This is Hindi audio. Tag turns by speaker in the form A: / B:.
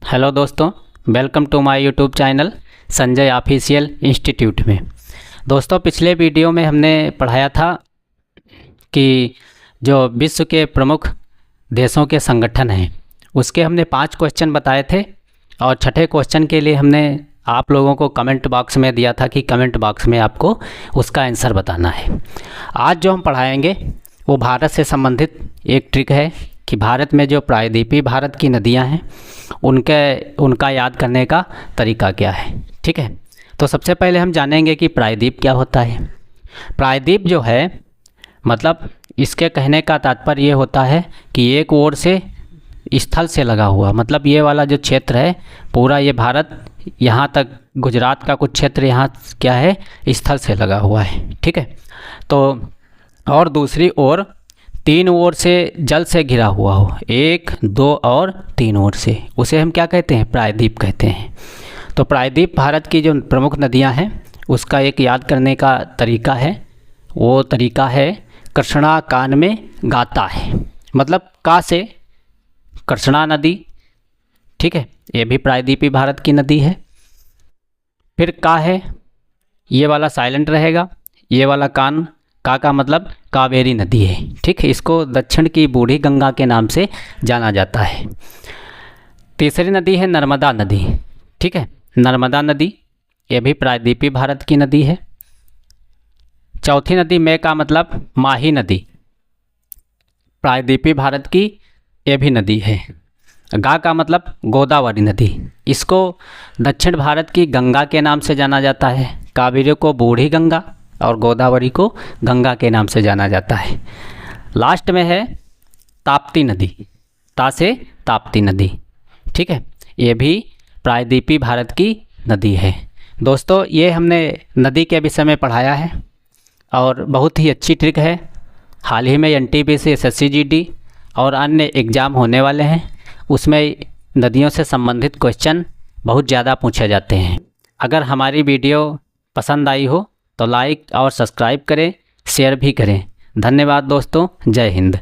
A: हेलो दोस्तों, welcome to my YouTube channel Sanjay official institute में। दोस्तों, पिछले वीडियो में हमने पढ़ाया था कि जो विश्व के प्रमुख देशों के संगठन हैं उसके हमने 5 क्वेश्चन बताए थे और छठे क्वेश्चन के लिए हमने आप लोगों को कमेंट बॉक्स में दिया था कि कमेंट बॉक्स में आपको उसका आंसर बताना है। आज जो हम पढ़ाएंगे वो भारत से संबंधित एक ट्रिक है कि भारत में जो प्रायद्वीपीय भारत की नदियां हैं उनका याद करने का तरीका क्या है। ठीक है, तो सबसे पहले हम जानेंगे कि प्रायद्वीप क्या होता है। प्रायद्वीप जो है मतलब इसके कहने का तात्पर्य ये होता है कि एक ओर से स्थल से लगा हुआ, मतलब ये वाला जो क्षेत्र है पूरा ये भारत, यहाँ तक गुजरात का कुछ क्षेत्र यहाँ क्या है, स्थल से लगा हुआ है। ठीक है, तो और दूसरी ओर 3 ओर से जल से घिरा हुआ हो, 1, 2 और 3 ओर से, उसे हम क्या कहते हैं, प्रायद्वीप कहते हैं। तो प्रायद्वीप भारत की जो प्रमुख नदियां हैं उसका एक याद करने का तरीका है, वो तरीका है कृष्णा कान में गाता है, मतलब का से कृष्णा नदी। ठीक है, ये भी प्रायद्वीपीय भारत की नदी है। फिर का है, ये वाला साइलेंट रहेगा, ये वाला कान, का मतलब कावेरी नदी है। ठीक है, इसको दक्षिण की बूढ़ी गंगा के नाम से जाना जाता है। तीसरी नदी है नर्मदा नदी। ठीक है, नर्मदा नदी ये भी प्रायद्वीपीय भारत की नदी है। चौथी नदी में का मतलब माही नदी, प्रायद्वीपीय भारत की ये भी नदी है। गा का मतलब गोदावरी नदी, इसको दक्षिण भारत की गंगा के नाम से जाना जाता है। कावेरी को बूढ़ी गंगा और गोदावरी को गंगा के नाम से जाना जाता है। लास्ट में है ताप्ती नदी, ता से ताप्ती नदी। ठीक है, ये भी प्रायद्वीपीय भारत की नदी है। दोस्तों, ये हमने नदी के विषय में पढ़ाया है और बहुत ही अच्छी ट्रिक है। हाल ही में NTPC SSC GD और अन्य एग्ज़ाम होने वाले हैं, उसमें नदियों से संबंधित क्वेश्चन बहुत ज़्यादा पूछे जाते हैं। अगर हमारी वीडियो पसंद आई हो तो लाइक और सब्सक्राइब करें, शेयर भी करें। धन्यवाद दोस्तों, जय हिंद।